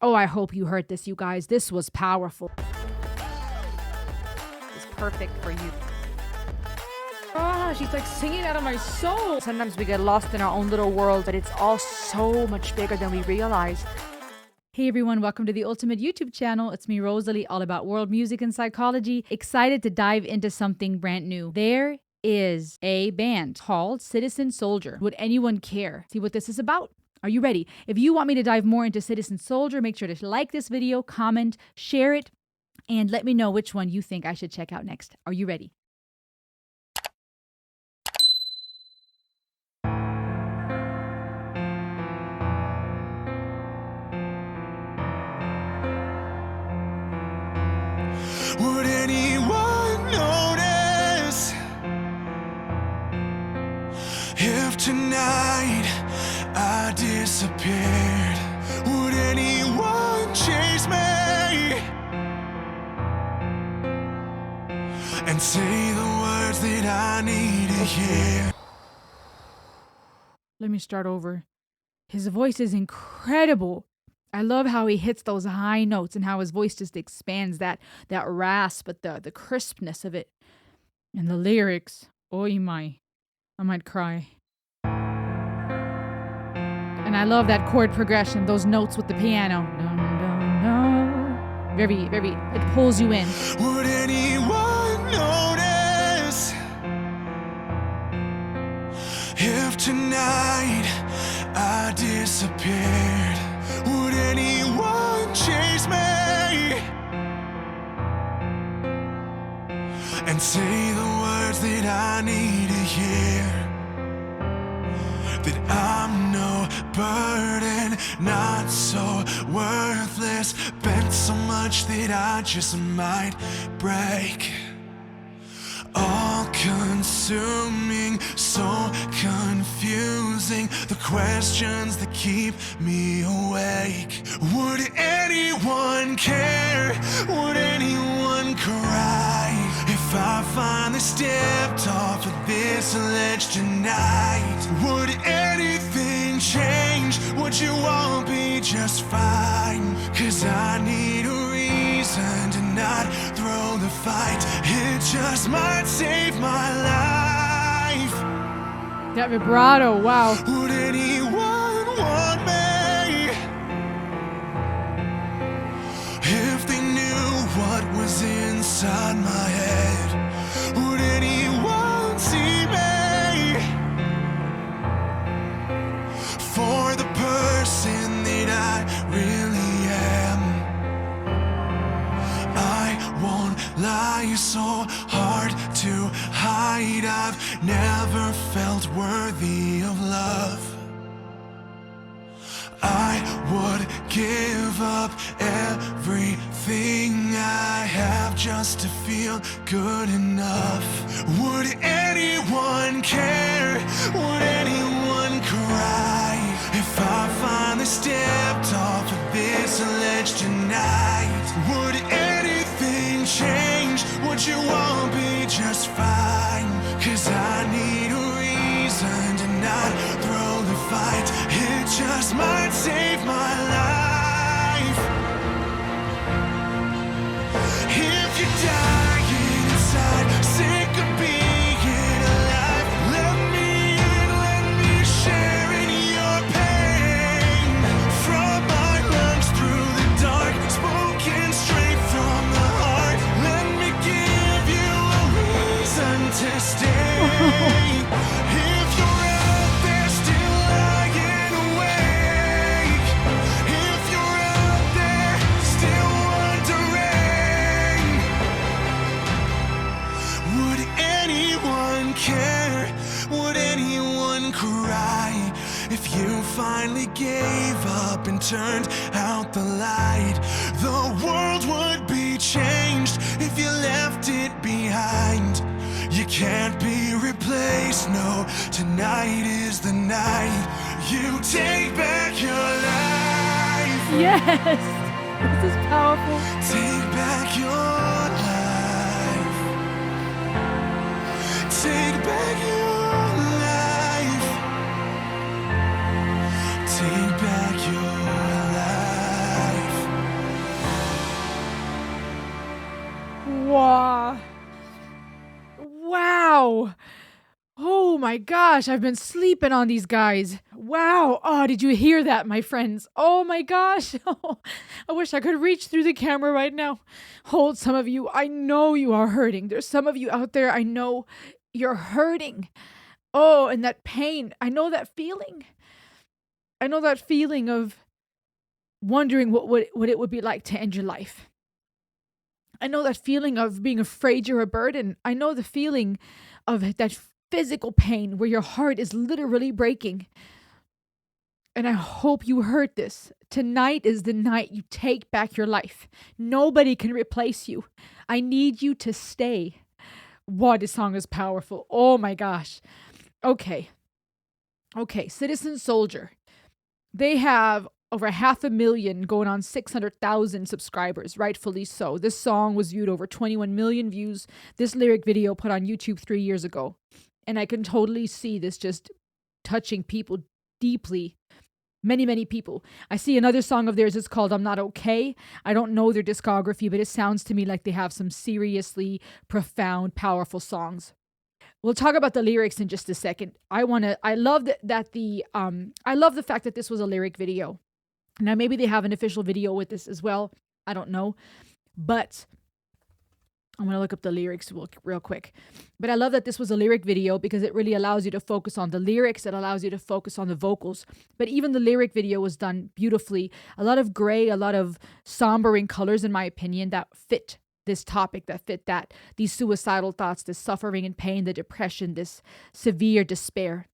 Oh, I hope you heard this, you guys. This was powerful. It's perfect for you. Ah, she's like singing out of my soul. Sometimes we get lost in our own little world, but it's all so much bigger than we realize. Hey everyone, welcome to the Ultimate YouTube channel. It's me, Rosalie, all about world music and psychology. Excited to dive into something brand new. There is a band called Citizen Soldier. Would anyone care? See what this is about? Are you ready? If you want me to dive more into Citizen Soldier, make sure to like this video, comment, share it, and let me know which one you think I should check out next. Are you ready? Would anyone notice if tonight I disappeared? Would anyone chase me and say the words that I need to hear? Let me start over. His voice is incredible. I love how he hits those high notes and how his voice just expands that rasp, but the crispness of it. And the lyrics, oy my, I might cry. And I love that chord progression, those notes with the piano. Dun, dun, dun. Very, it pulls you in. Would anyone notice if tonight I disappeared? Would anyone chase me and say the words that I need to hear? That I'm no burden, not so worthless, bent so much that I just might break. All consuming, so confusing, the questions that keep me awake. Would anyone care? Would anyone cry if I finally stepped off of this ledge tonight? Would anything change? Would you all be just fine? 'Cause I need a reason to not throw the fight. It just might save my life. That vibrato, wow. Would anyone want me if they knew what was inside my head? Would anyone see me for the person that I really am? I won't lie, so hard to hide. I've never felt worthy of love. I would give up everything I have just to feel good enough. Would anyone care? Would anyone cry if I finally stepped off of this ledge tonight? Would anything change? Would you all be just fine? 'Cause I need a reason to not throw the fight. It just might save my life. If you're dying inside, sick of being alive, let me in, let me share in your pain. From my lungs through the dark, spoken straight from the heart. Let me give you a reason to stay. If you're out there still lying awake, if you're out there still wondering, would anyone care? Would anyone cry if you finally gave up and turned out the light? The world would be changed if you left it behind. You can't be replaced, no, tonight is the night you take back your life. Yes, this is powerful. Take back your life. Take back your life. Take back your life. Wow. Wow. Oh my gosh, I've been sleeping on these guys. Wow. Oh, did you hear that, my friends? Oh my gosh. I wish I could reach through the camera right now. Hold some of you. I know you are hurting. There's some of you out there. I know you're hurting. Oh, and that pain. I know that feeling. I know that feeling of wondering what it would be like to end your life. I know that feeling of being afraid you're a burden. I know the feeling of that physical pain where your heart is literally breaking. And I hope you heard this. Tonight is the night you take back your life. Nobody can replace you. I need you to stay. Wow, this song is powerful. Oh my gosh. Okay, Citizen Soldier. They have over 500,000 going on 600,000 subscribers, rightfully so. This song was viewed over 21 million views. This lyric video put on YouTube 3 years ago. And I can totally see this just touching people deeply. Many, many people. I see another song of theirs. It's called I'm Not Okay. I don't know their discography, but it sounds to me like they have some seriously profound, powerful songs. We'll talk about the lyrics in just a second. I love I love the fact that this was a lyric video. Now, maybe they have an official video with this as well. I don't know. But I'm going to look up the lyrics real quick. But I love that this was a lyric video because it really allows you to focus on the lyrics. It allows you to focus on the vocals. But even the lyric video was done beautifully. A lot of gray, a lot of sombering colors, in my opinion, that fit this topic, that fit that, these suicidal thoughts, this suffering and pain, the depression, this severe despair.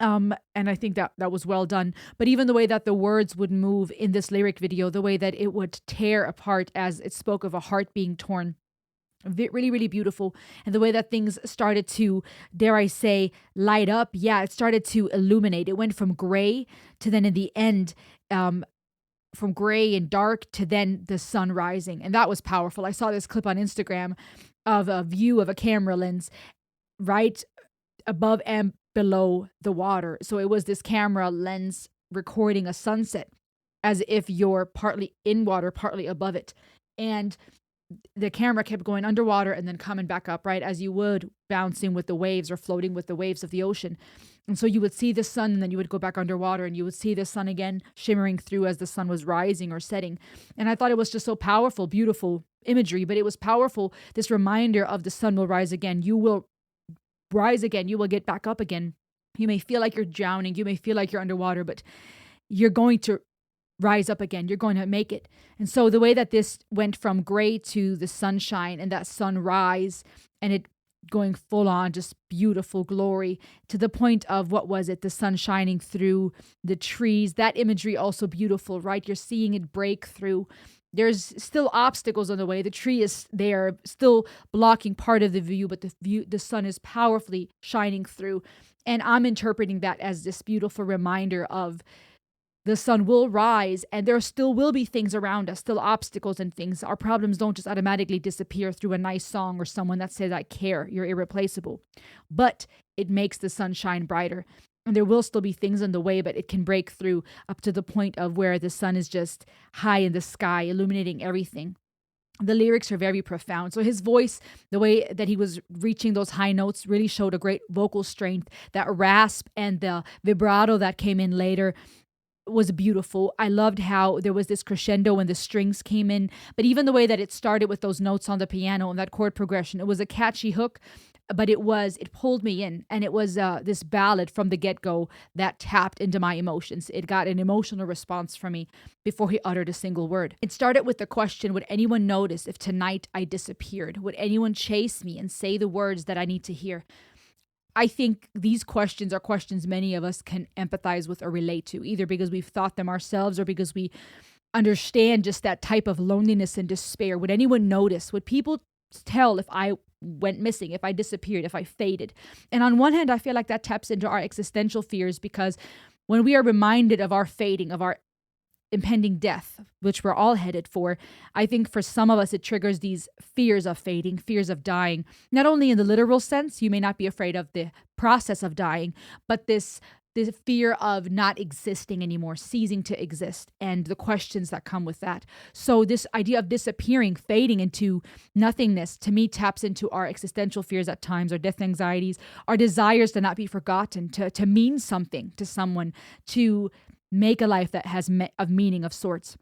And I think that was well done. But even the way that the words would move in this lyric video, the way that it would tear apart as it spoke of a heart being torn, really, really beautiful. And the way that things started to, dare I say, light up. Yeah, it started to illuminate. It went from gray to then in the end, from gray and dark to then the sun rising. And that was powerful. I saw this clip on Instagram of a view of a camera lens right above and below the water. So it was this camera lens recording a sunset as if you're partly in water, partly above it. And the camera kept going underwater and then coming back up, right? As you would, bouncing with the waves or floating with the waves of the ocean. And so you would see the sun and then you would go back underwater and you would see the sun again shimmering through as the sun was rising or setting. And I thought it was just so powerful, beautiful imagery, but it was powerful. This reminder of the sun will rise again. You will rise again. You will get back up again. You may feel like you're drowning. You may feel like you're underwater, but you're going to rise up again. You're going to make it. And so the way that this went from gray to the sunshine and that sunrise and it going full on just beautiful glory to the point of, what was it? The sun shining through the trees. That imagery also beautiful, right? You're seeing it break through. There's still obstacles on the way. The tree is there, still blocking part of the view, but the sun is powerfully shining through. And I'm interpreting that as this beautiful reminder of the sun will rise and there still will be things around us, still obstacles and things. Our problems don't just automatically disappear through a nice song or someone that says, I care, you're irreplaceable. But it makes the sun shine brighter. And there will still be things in the way, but it can break through up to the point of where the sun is just high in the sky, illuminating everything. The lyrics are very profound. So his voice, the way that he was reaching those high notes really showed a great vocal strength. That rasp and the vibrato that came in later was beautiful. I loved how there was this crescendo when the strings came in, but even the way that it started with those notes on the piano and that chord progression, it was a catchy hook, but it pulled me in, and it was this ballad from the get-go that tapped into my emotions. It got an emotional response from me before he uttered a single word. It started with the question, would anyone notice if tonight I disappeared? Would anyone chase me and say the words that I need to hear? I think these questions are questions many of us can empathize with or relate to, either because we've thought them ourselves or because we understand just that type of loneliness and despair. Would anyone notice? Would people tell if I went missing, if I disappeared, if I faded? And on one hand, I feel like that taps into our existential fears, because when we are reminded of our fading, of our impending death, which we're all headed for, I think for some of us, it triggers these fears of fading, fears of dying, not only in the literal sense. You may not be afraid of the process of dying, but this the fear of not existing anymore, ceasing to exist, and the questions that come with that. So this idea of disappearing, fading into nothingness, to me taps into our existential fears at times, our death anxieties, our desires to not be forgotten, to mean something to someone, to make a life that has of meaning of sorts.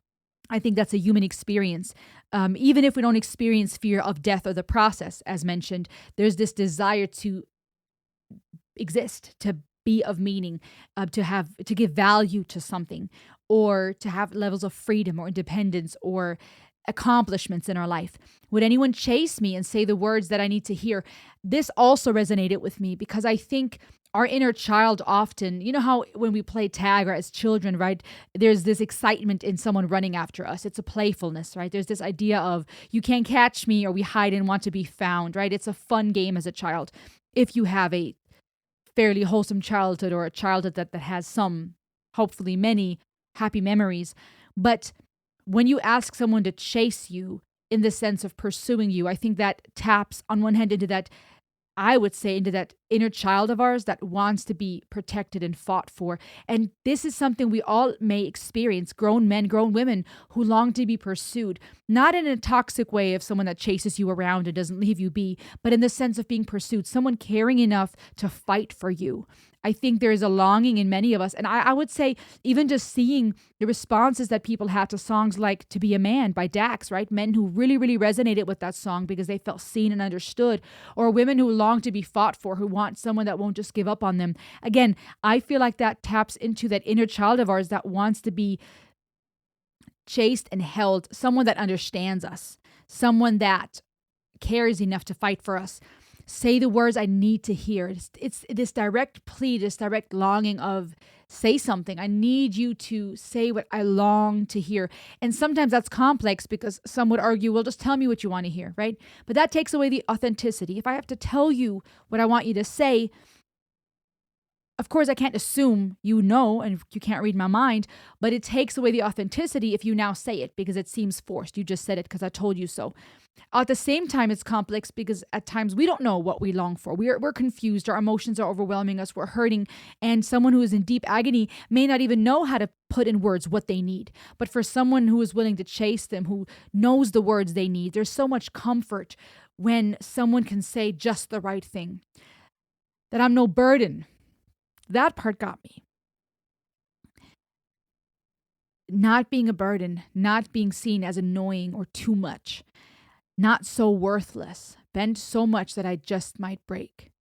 I think that's a human experience. Even if we don't experience fear of death or the process, as mentioned, there's this desire to exist, to be of meaning, to give value to something, or to have levels of freedom or independence or accomplishments in our life. Would anyone chase me and say the words that I need to hear? This also resonated with me because I think our inner child often, you know how when we play tag or as children, right, there's this excitement in someone running after us. It's a playfulness, right? There's this idea of you can't catch me, or we hide and want to be found, right? It's a fun game as a child. If you have a fairly wholesome childhood, or a childhood that has some, hopefully many, happy memories. But when you ask someone to chase you in the sense of pursuing you, I think that taps on one hand into that, I would say, into that inner child of ours that wants to be protected and fought for. And this is something we all may experience, grown men, grown women who long to be pursued, not in a toxic way of someone that chases you around and doesn't leave you be, but in the sense of being pursued, someone caring enough to fight for you. I think there is a longing in many of us. And I would say even just seeing the responses that people had to songs like To Be a Man by Dax, right? Men who really, really resonated with that song because they felt seen and understood, or women who long to be fought for, who want someone that won't just give up on them. Again, I feel like that taps into that inner child of ours that wants to be chased and held, someone that understands us, someone that cares enough to fight for us. Say the words I need to hear. It's this direct plea, this direct longing of say something. I need you to say what I long to hear. And sometimes that's complex because some would argue, well, just tell me what you want to hear, right? But that takes away the authenticity. If I have to tell you what I want you to say, of course, I can't assume you know, and you can't read my mind, but it takes away the authenticity if you now say it because it seems forced. You just said it because I told you so. At the same time, it's complex because at times we don't know what we long for. We're confused. Our emotions are overwhelming us. We're hurting. And someone who is in deep agony may not even know how to put in words what they need. But for someone who is willing to chase them, who knows the words they need, there's so much comfort when someone can say just the right thing. That I'm no burden. That part got me. Not being a burden, not being seen as annoying or too much, not so worthless, bent so much that I just might break.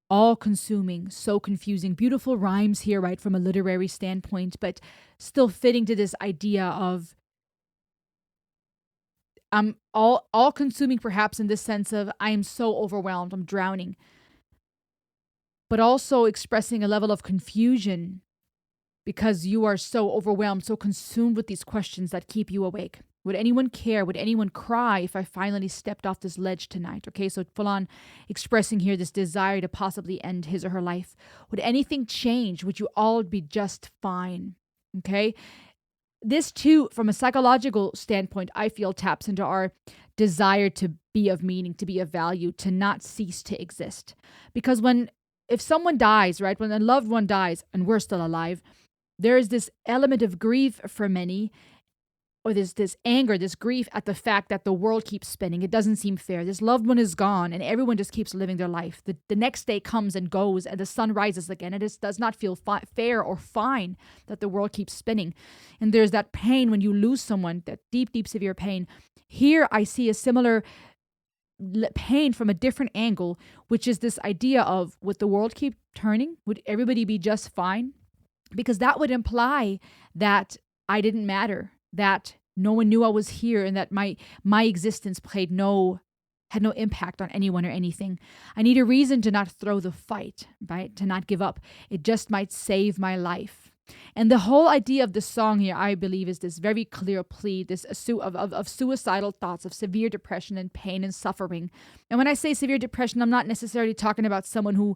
All consuming, so confusing. Beautiful rhymes here, right, from a literary standpoint, but still fitting to this idea of I'm all consuming, perhaps in this sense of I am so overwhelmed, I'm drowning. But also expressing a level of confusion because you are so overwhelmed, so consumed with these questions that keep you awake. Would anyone care? Would anyone cry if I finally stepped off this ledge tonight? Okay, so full on expressing here this desire to possibly end his or her life. Would anything change? Would you all be just fine? Okay, this too, from a psychological standpoint, I feel taps into our desire to be of meaning, to be of value, to not cease to exist. Because if someone dies, right, when a loved one dies and we're still alive, there is this element of grief for many, or there's this anger, this grief at the fact that the world keeps spinning. It doesn't seem fair. This loved one is gone and everyone just keeps living their life. The next day comes and goes and the sun rises again. And it does not feel fair or fine that the world keeps spinning. And there's that pain when you lose someone, that deep, deep, severe pain. Here I see a similar pain from a different angle, which is this idea of, would the world keep turning? Would everybody be just fine? Because that would imply that I didn't matter, that no one knew I was here, and that my existence had no impact on anyone or anything. I need a reason to not throw the fight, right? To not give up. It just might save my life. And the whole idea of the song here, I believe, is this very clear plea, this of suicidal thoughts, of severe depression and pain and suffering. And when I say severe depression, I'm not necessarily talking about someone who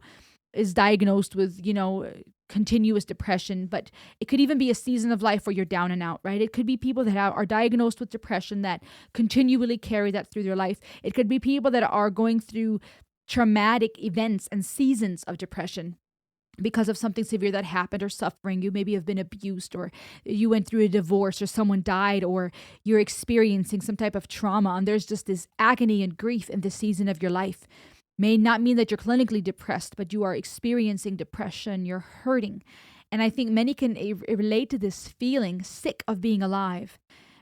is diagnosed with, continuous depression, but it could even be a season of life where you're down and out, right? It could be people that are diagnosed with depression that continually carry that through their life. It could be people that are going through traumatic events and seasons of depression. because of something severe that happened or suffering. You maybe have been abused, or you went through a divorce, or someone died, or you're experiencing some type of trauma, and there's just this agony and grief in this season of your life. May not mean that you're clinically depressed, but you are experiencing depression, you're hurting. And I think many can relate to this feeling sick of being alive,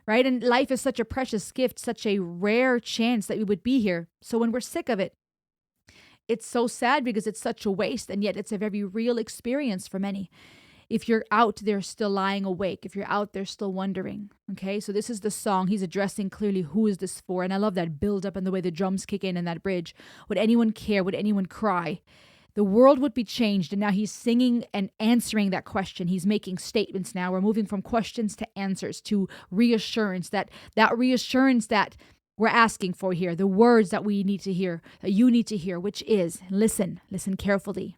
right? And life is such a precious gift, such a rare chance that we would be here. So when we're sick of it, it's so sad because it's such a waste, and yet it's a very real experience for many. If you're out there still lying awake, if you're out there still wondering, okay? So this is the song. He's addressing clearly who is this for, and I love that build up and the way the drums kick in that bridge. Would anyone care? Would anyone cry? The world would be changed, and now he's singing and answering that question. He's making statements now. We're moving from questions to answers to reassurance, that reassurance that we're asking for here, the words that we need to hear, that you need to hear, which is, listen carefully.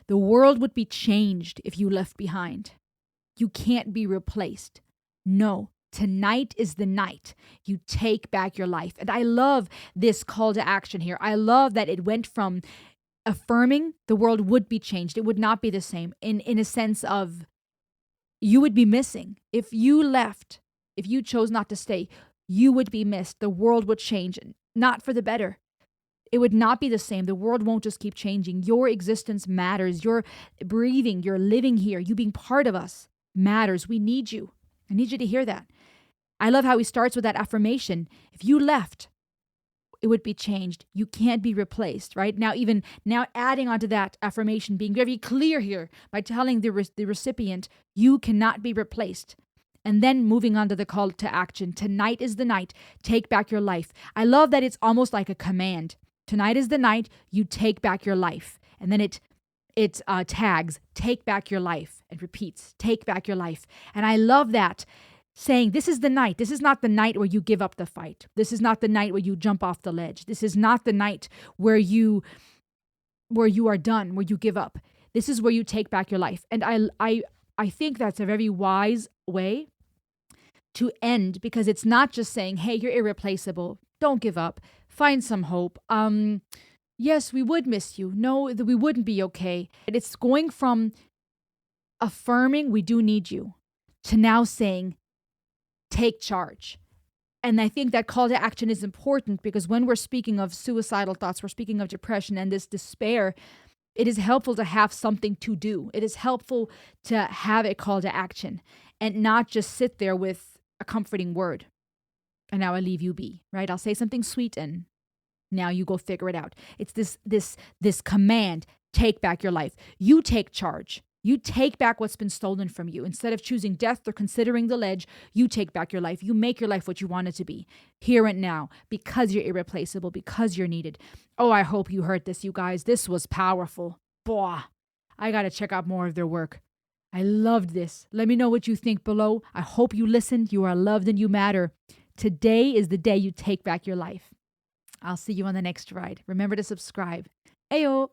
The world would be changed if you left behind. You can't be replaced. No, tonight is the night you take back your life. And I love this call to action here. I love that it went from affirming the world would be changed. It would not be the same in a sense of you would be missing. If you left, if you chose not to stay, you would be missed. The world would change, not for the better. It would not be the same. The world won't just keep changing. Your existence matters. Your breathing, your living here, you being part of us matters. We need you. I need you to hear that. I love how he starts with that affirmation. If you left, it would be changed. You can't be replaced, right? Now adding onto that affirmation, being very clear here by telling the recipient, you cannot be replaced. And then moving on to the call to action. Tonight is the night. Take back your life. I love that it's almost like a command. Tonight is the night you take back your life. And then it tags, take back your life, and repeats, take back your life. And I love that, saying this is the night. This is not the night where you give up the fight. This is not the night where you jump off the ledge. This is not the night where you are done, where you give up. This is where you take back your life. And I think that's a very wise way to end, because it's not just saying, hey, you're irreplaceable. Don't give up. Find some hope. Yes, we would miss you. No, that we wouldn't be okay. It's going from affirming we do need you to now saying, take charge. And I think that call to action is important, because when we're speaking of suicidal thoughts, we're speaking of depression and this despair, it is helpful to have something to do. It is helpful to have a call to action and not just sit there with a comforting word. And now I leave you be, right? I'll say something sweet and now you go figure it out. It's this command, take back your life. You take charge. You take back what's been stolen from you. Instead of choosing death or considering the ledge, you take back your life. You make your life what you want it to be, here and now, because you're irreplaceable, because you're needed. Oh, I hope you heard this, you guys. This was powerful. Boah, I got to check out more of their work. I loved this. Let me know what you think below. I hope you listened. You are loved and you matter. Today is the day you take back your life. I'll see you on the next ride. Remember to subscribe. Ayo!